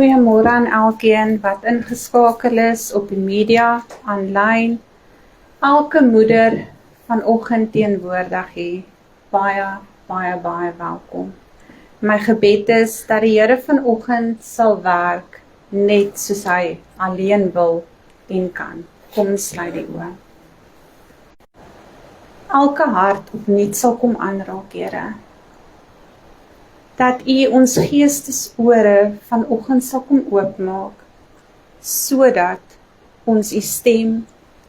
Goeiemôre aan elkeen wat ingeskakel is op die media, aanlyn. Elke moeder vanoggend teenwoordig hier. Baie welkom. My gebed is dat die Here vanoggend sal werk net soos hy alleen wil en kan. Kom sluit die oë. Elke hart opnuut sal kom aanraak, Here. Dat U ons geestesore vanoggend sal kom oopmaak, sodat ons U stem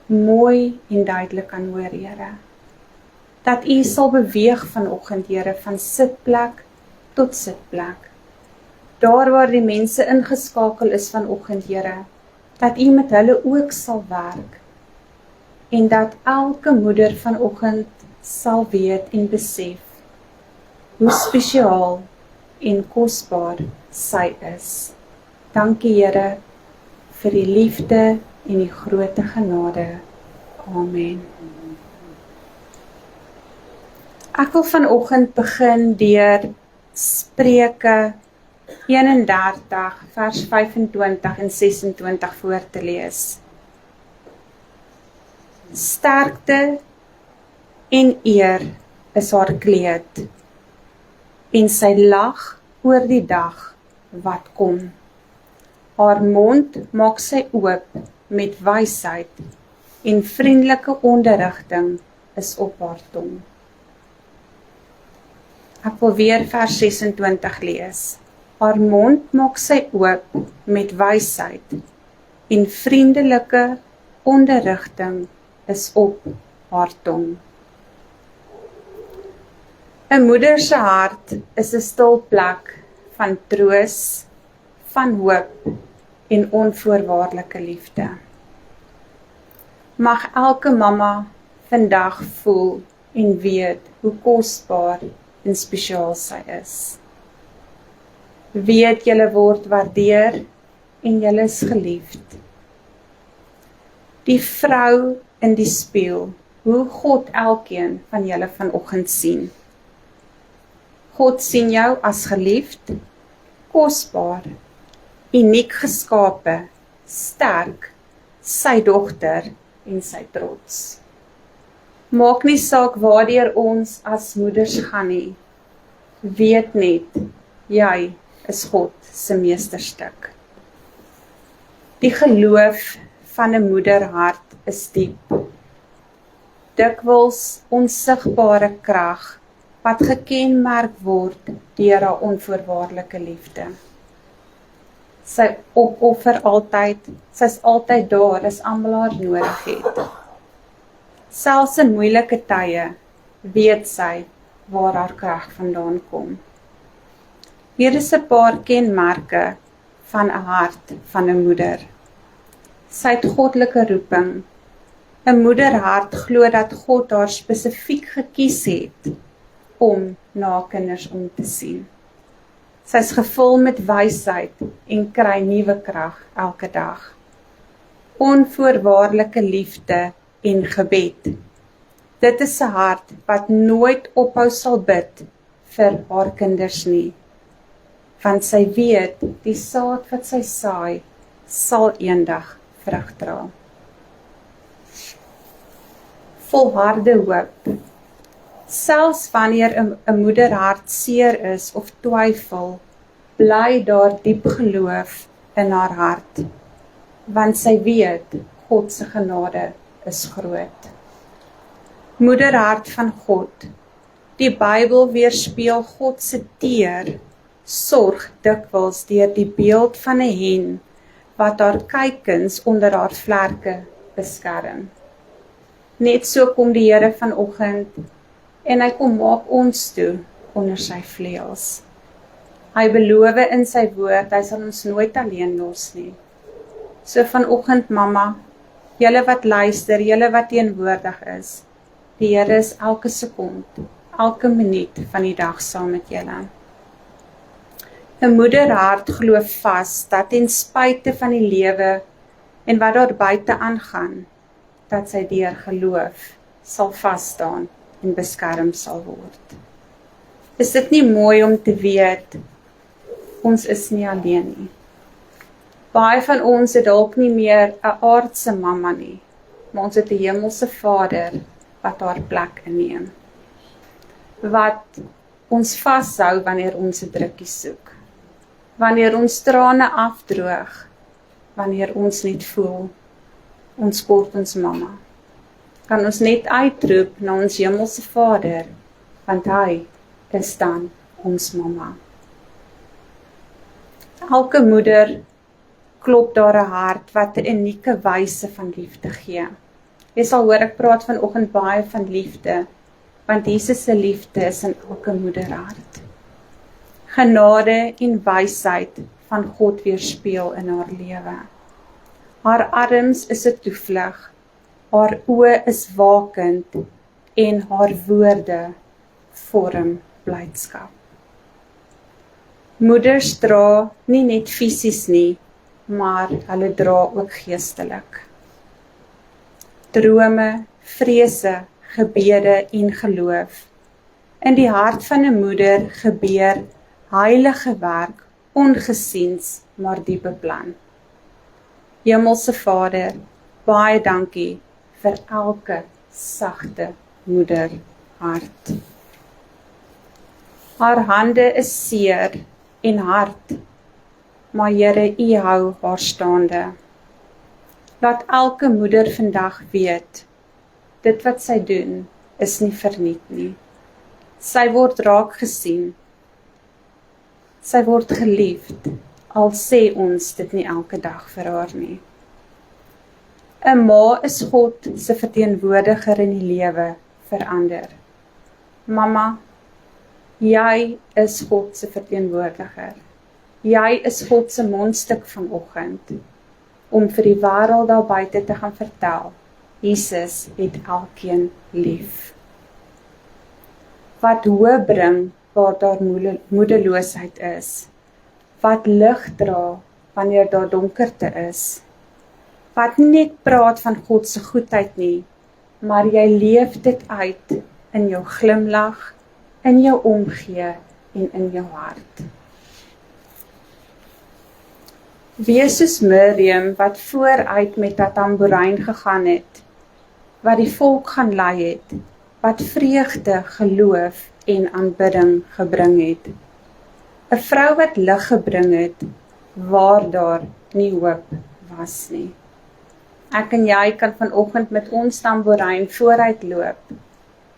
mooi en duidelik kan hoor, Here. Dat U sal beweeg vanoggend, Here, van sitplek tot sitplek. Daar waar die mense ingeskakel is vanoggend, Here, dat U met hulle ook sal werk, en dat elke moeder vanoggend sal weet en besef hoe spesiaal en kosbaar sy is. Dankie, Here, vir die liefde en die groote genade. Amen. Ek wil vanoggend begin deur Spreuke 31 vers 25 en 26 voor te lees. Sterkte en eer is haar kleed, en sy lag oor die dag wat kom. Haar mond maak sy oop met wysheid, en vriendelike onderrigting is op haar tong. Ek wil weer vers 26 lees. Haar mond maak sy oop met wysheid, en vriendelike onderrigting is op haar tong. 'n moeder se hart is 'n stil plek van troos, van hoop en onvoorwaardelike liefde. Mag elke mamma vandag voel en weet hoe kosbaar en spesiaal sy is. Weet julle word waardeer en julle is geliefd. Die vrou in die spieël, hoe God elkeen van julle vanoggend sien. God sien jou as geliefd, kosbaar, uniek geskape, sterk, sy dogter en sy trots. Maak nie saak waardeur ons as moeders gaan nie. Weet net, jy is God se meesterstuk. Die geloof van 'n moederhart is diep. Dikwels onsigbare krag, wat gekenmerk word deur haar onvoorwaardelike liefde. Sy opoffer altyd, sy's altyd daar as almal haar nodig het. Selfs in moeilike tye weet sy waar haar krag vandaan kom. Hier is 'n paar kenmerke van 'n hart van 'n moeder. Sy het goddelike roeping. 'n moederhart glo dat God haar spesifiek gekies het om na kinders om te sien. Sy is gevul met wysheid en kry nuwe krag elke dag. Onvoorwaardelike liefde en gebed. Dit is 'n hart wat nooit ophou sal bid vir haar kinders nie. Want sy weet, die saad wat sy saai, sal eendag vrug dra. Volharde hoop. Selfs wanneer 'n moederhart seer is of twyfel, bly daar diep geloof in haar hart, want sy weet God se genade is groot. Moederhart van God. Die Bybel weerspieël God se teer sorg dikwels deur die beeld van 'n hen wat haar kykens onder haar vlerke beskerm. Net so kom die Here vanoggend en hy kom maak ons toe onder sy vleuels. Hy beloof in sy woord, hy sal ons nooit alleen los nie. So vanoggend mamma, julle wat luister, julle wat teenwoordig is, die Here is elke sekond, elke minuut van die dag saam met julle. 'n moederhart glo vas dat ten spyte van die lewe en wat daar buite aangaan, dat sy deur geloof sal vas staan en beskerm sal word. Is dit nie mooi om te weet, ons is nie alleen nie. Baie van ons het dalk nie meer 'n aardse mamma nie, maar ons het 'n hemelse Vader wat haar plek inneem. Wat ons vashou wanneer ons 'n drukkie soek. Wanneer ons trane afdroog, wanneer ons net voel, ons kort ons mamma. Kan ons net uitroep na ons hemelse Vader, want hy is dan ons mamma. Elke moeder klop daar 'n hart wat 'n unieke wyse van liefde gee. Jy sal hoor ek praat vanoggend baie van liefde, want Jesus se liefde is in elke moederhart. Genade en wysheid van God weerspieël in haar lewe. Haar arms is 'n toevlug, haar oë is wakend en haar woorde vorm blydskap. Moeders dra nie net fisies nie, maar hulle dra ook geestelik. Drome, vrese, gebede en geloof. In die hart van 'n moeder gebeur heilige werk, ongesiens, maar diep beplan. Hemelse Vader, baie dankie vir elke sagte moederhart. Haar hande is seer en hard, maar Here, U hou haar staande. Laat elke moeder vandag weet, dit wat sy doen, is nie verniet nie. Sy word raak gesien. Sy word geliefd, al sê ons dit nie elke dag vir haar nie. 'n Ma is God se verteenwoordiger in die lewe vir ander. Mamma, jy is God se verteenwoordiger. Jy is God se mondstuk vanoggend, om vir die wêreld daar buite te gaan vertel, Jesus het elkeen lief. Wat hoop bring waar daar moedeloosheid is, wat lig dra wanneer daar donkerte is, wat nie net praat van God se goedheid nie, maar jy leef dit uit in jou glimlag, in jou omgee en in jou hart. Wees soos Miriam wat vooruit met haar tamboerijn gegaan het, wat die volk gaan lei het, wat vreugde, geloof en aanbidding gebring het. 'n Vrou wat lig gebring het, waar daar nie hoop was nie. Ek en jy kan vanoggend met ons tamboerijn vooruit loop,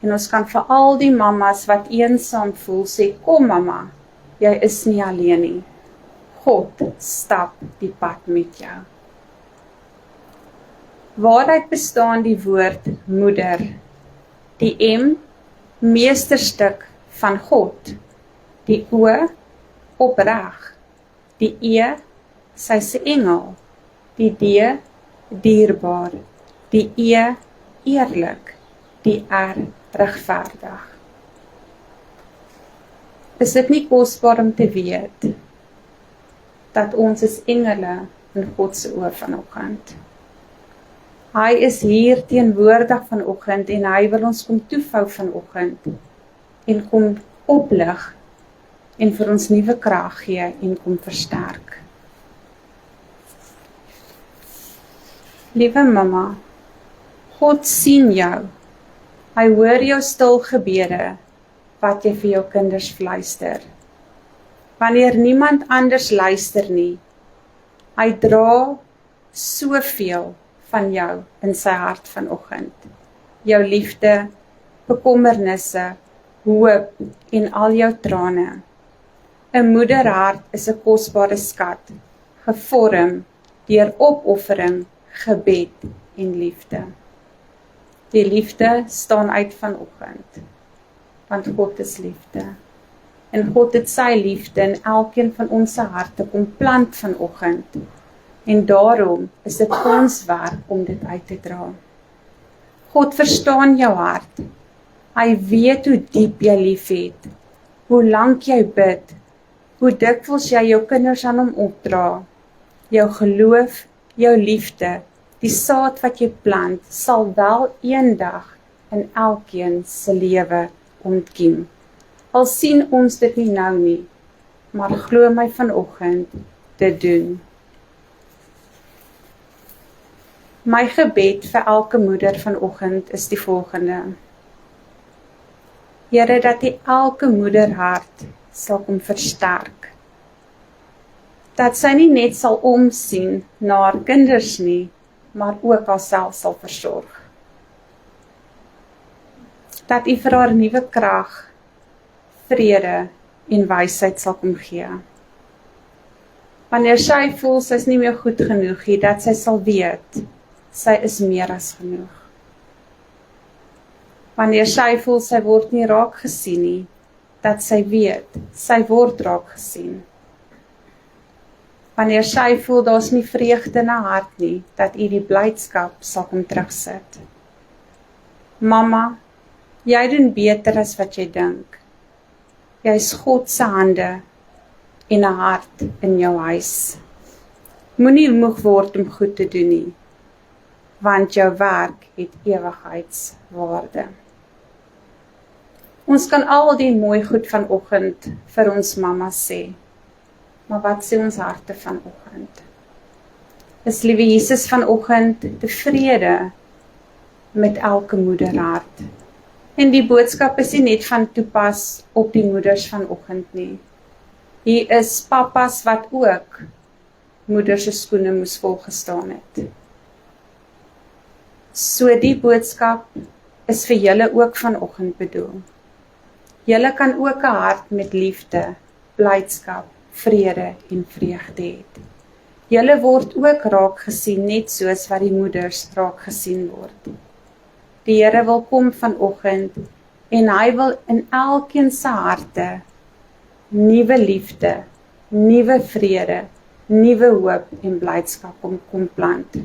en ons kan vir al die mammas wat eensaam voel sê, kom mamma, jy is nie alleen nie. God stap die pad met jou. Waaruit bestaan die woord moeder? Die M, meesterstuk van God. Die O, opreg. Die E, sy se engel. Die D, dierbaar. Die E, eerlik. Die R, regverdig. Is dit nie kosbaar om te weet dat ons is engele in God se oë vanoggend? Hy is hier teenwoordig vanoggend en hy wil ons kom toevou vanoggend en kom oplig en vir ons nuwe krag gee en kom versterk. Liewe mamma, God sien jou. Hy hoor jou stil gebede wat jy vir jou kinders fluister. Wanneer niemand anders luister nie, hy dra soveel van jou in sy hart vanoggend. Jou liefde, bekommernisse, hoop en al jou trane. 'n Moederhart is 'n kosbare skat, gevorm deur opoffering, gebed en liefde. Die liefde staan uit vanoggend, want God is liefde. En God het sy liefde in elkeen van ons harte kom plant vanoggend. En daarom is dit ons werk om dit uit te dra. God verstaan jou hart. Hy weet hoe diep jy lief het, hoe lank jy bid, hoe dikwels jy jou kinders aan hom opdra. Jou geloof, jou liefde, die saad wat jy plant, sal wel eendag in elkeen se lewe ontkiem. Al sien ons dit nie nou nie, maar glo my vanoggend, dit doen. My gebed vir elke moeder vanoggend is die volgende. Here, dat die elke moederhart sal kom versterk. Dat sy nie net sal omsien na haar kinders nie, maar ook haarself sal versorg. Dat U vir haar nuwe krag, vrede en wysheid sal kom gee. Wanneer sy voel sy is nie meer goed genoeg nie, dat sy sal weet, sy is meer as genoeg. Wanneer sy voel sy word nie raak gesien nie, dat sy weet, sy word raak gesien. Wanneer sy voel daar's nie vreugde in haar hart nie, dat U die blydskap sal kom terugsit. Mamma, jy doen beter as wat jy dink. Jy is God se hande en 'n hart in jou huis. Moenie moeg word om goed te doen nie, want jou werk het ewigheidswaarde. Ons kan al die mooi goed vanoggend vir ons mamma sê, maar wat sê ons harte vanoggend? Is liewe Jesus vanoggend tevrede met elke moederhart? En die boodskap is nie net van toepas op die moeders vanoggend nie. Hier is papas wat ook moeders se skoene moes volgestaan het. So die boodskap is vir julle ook vanoggend bedoel. Julle kan ook 'n hart met liefde, blydskap, vrede en vreugde het. Julle word ook raak gesien, net soos wat die moeders raak gesien word. Die Here wil kom vanoggend en hy wil in elkeen se harte nuwe liefde, nuwe vrede, nuwe hoop en blydskap kom plant.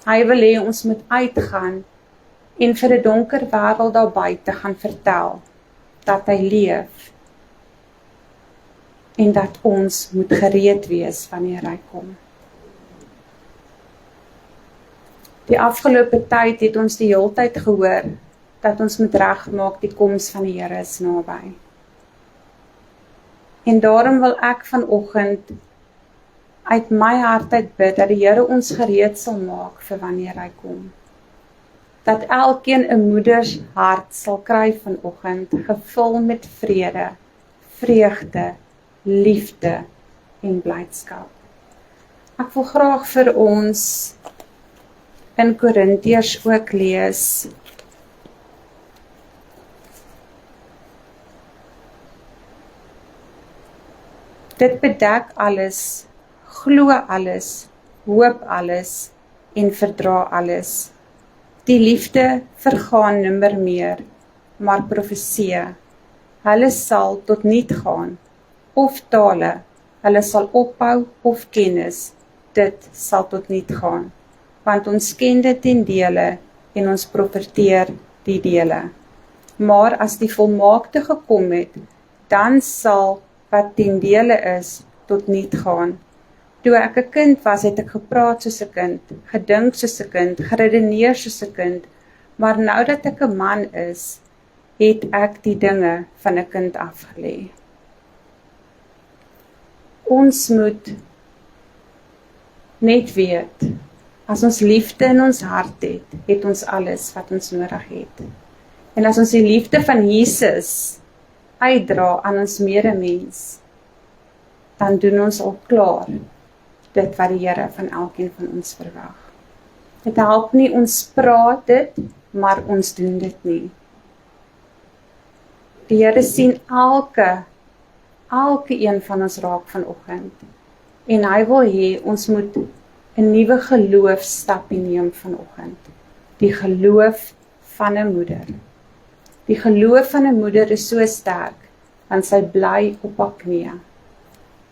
Hy wil hê ons moet uitgaan en vir 'n donker wêreld daar buite gaan vertel dat hy leef en dat ons moet gereed wees wanneer hy kom. Die afgelope tyd het ons die hele tyd gehoor dat ons moet regmaak die koms van die Here is naby. En daarom wil ek vanoggend uit my hart uit bid dat die Here ons gereed sal maak vir wanneer hy kom. Dat elkeen 'n moeders hart sal kry vanoggend, gevul met vrede, vreugde, liefde en blydskap. Ek wil graag vir ons in Korintiërs ook lees. Dit bedek alles, glo alles, hoop alles en verdra alles. Die liefde vergaan nimmer meer, maar profeseë, hulle sal tot niet gaan, of tale, hulle sal ophou of kennis, dit sal tot niet gaan. Want ons ken dit ten dele en ons profeteer die dele. Maar as die volmaakte gekom het, dan sal wat ten dele is, tot niet gaan. Toe ek 'n kind was, het ek gepraat soos 'n kind, gedink soos 'n kind, geredeneer soos 'n kind, maar nou dat ek 'n man is, het ek die dinge van 'n kind afgelê. Ons moet net weet, as ons liefde in ons hart het ons alles wat ons nodig het. En as ons die liefde van Jesus uitdra aan ons medemens, dan doen ons al klaar dit wat die Here van elkeen van ons verwag. Dit help nie ons praat dit, maar ons doen dit nie. Die Here sien elke een van ons raak vanoggend. En hy wil hê ons moet 'n nuwe geloofsstapie neem vanoggend. Die geloof van 'n moeder. Die geloof van 'n moeder is so sterk, want sy bly op haar knieë.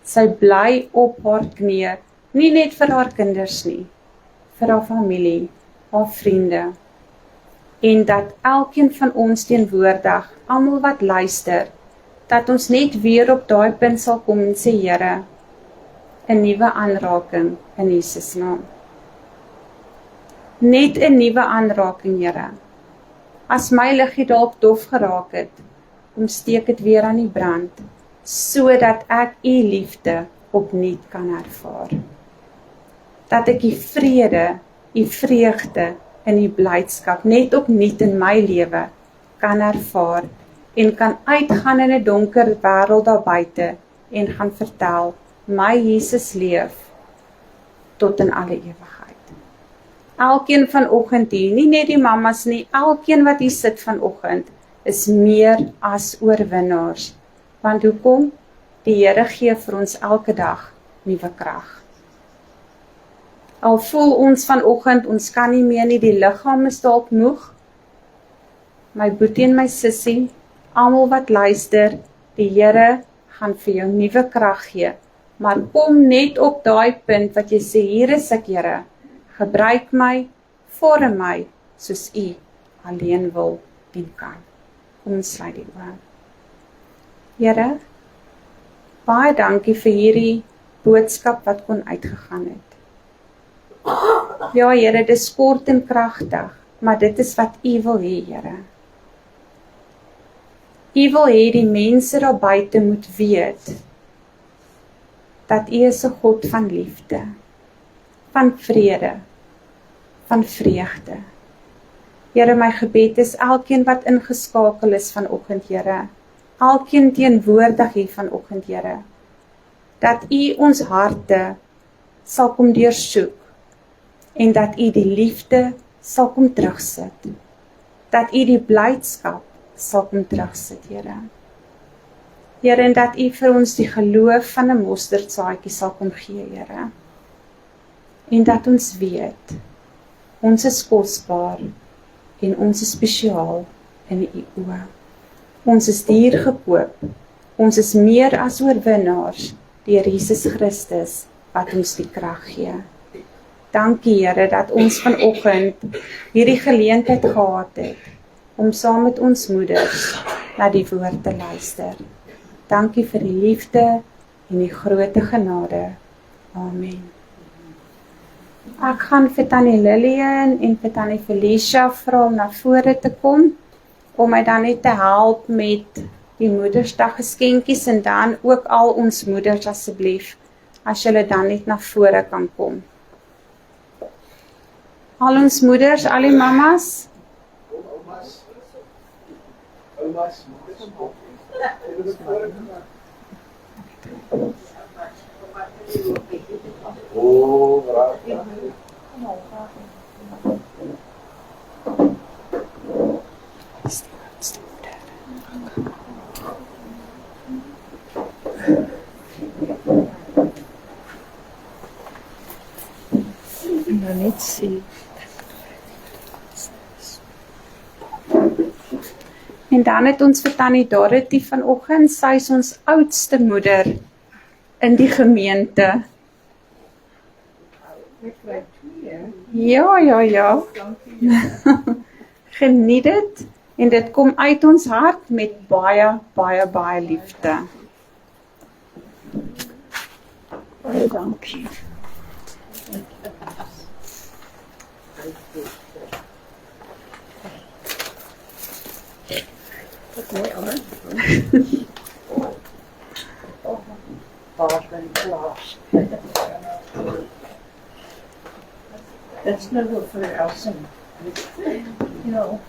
Sy bly op haar knieë, nie net vir haar kinders nie, vir haar familie, haar vriende. En dat elkeen van ons teenwoordig, almal wat luister, dat ons net weer op daai punt sal kom en sê, Here, 'n nuwe aanraking in Jesus naam. Net 'n nuwe aanraking, Here. As my liggie dalk dof geraak het, kom steek dit weer aan die brand, sodat ek U liefde opnuut kan ervaar. Dat ek die vrede U vreugde en U blydskap net opnuut in my lewe kan ervaar en kan uitgaan in 'n donker wêreld daar buite en gaan vertel, my Jesus leef tot in alle ewigheid. Elkeen vanoggend hier, nie net die mammas nie, elkeen wat hier sit vanoggend, is meer as oorwinnaars. Want hoekom? Die Here gee vir ons elke dag nuwe krag. Al voel ons vanoggend, ons kan nie meer nie, die liggaam is dalk moeg. My boetie en my sussie, almal wat luister, die Here gaan vir jou nuwe krag gee. Maar kom net op daai punt wat jy sê, hier is ek Here, gebruik my, vorm my, soos U alleen wil en kan. Kom ons sluit die oë. Here, baie dankie vir hierdie boodskap wat kon uitgegaan het. Ja Here, dis kort en kragtig, maar dit is wat U wil hê, Here. U wil hê die mense daar buite moet weet, dat U is 'n God van liefde, van vrede, van vreugde. Here, my gebed is elkeen wat ingeskakel is vanoggend, Here, elkeen teenwoordig hier vanoggend, Here, dat U ons harte sal kom deursoek, en dat U die liefde sal kom terugsit, dat U die blydskap sal kom terugsit, Here. Here, en dat U vir ons die geloof van 'n mosterdsaadjie sal kom gee, Here. En dat ons weet, ons is kosbaar en ons is spesiaal in U oë. Ons is duur gekoop, ons is meer as oorwinnaars deur Jesus Christus wat ons die krag gee. Dankie Here dat ons vanoggend hierdie geleentheid gehad het om saam met ons moeders na die woord te luister. Dankie vir die liefde en die groote genade. Amen. Ek gaan vir Tannie Lillian en vir Tannie Felicia vra om na vore te kom, om my dan net te help met die Moedersdag geskenkies en dan ook al ons moeders asseblief, as julle dan net na vore kan kom. Al ons moeders, al die mammas. Oumas, nou net sien. En dan het ons vir Tannie Dorothy vanoggend, sy is ons oudste moeder in die gemeente. Ja. Geniet dit en dit kom uit ons hart met baie liefde. Baie dankie. Wat mooi Anne. Waar ben ik klaar? That's no good for Elsie. You know.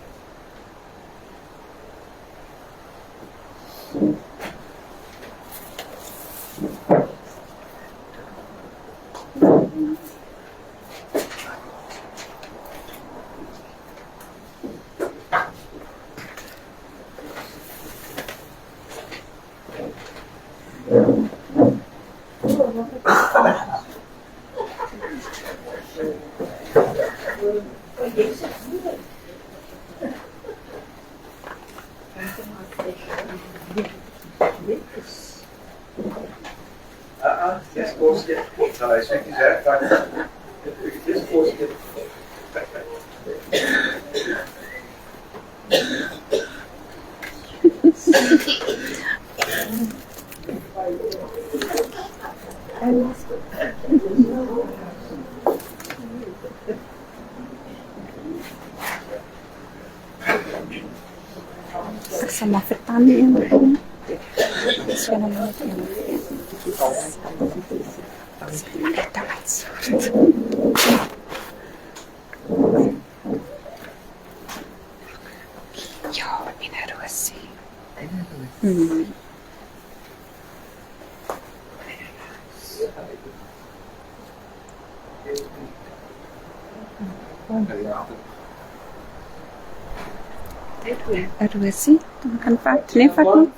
Sama Fetani yang begini. Sekarang mau rosie. Hmm. A rosie, dan kan vat, nee vat nie.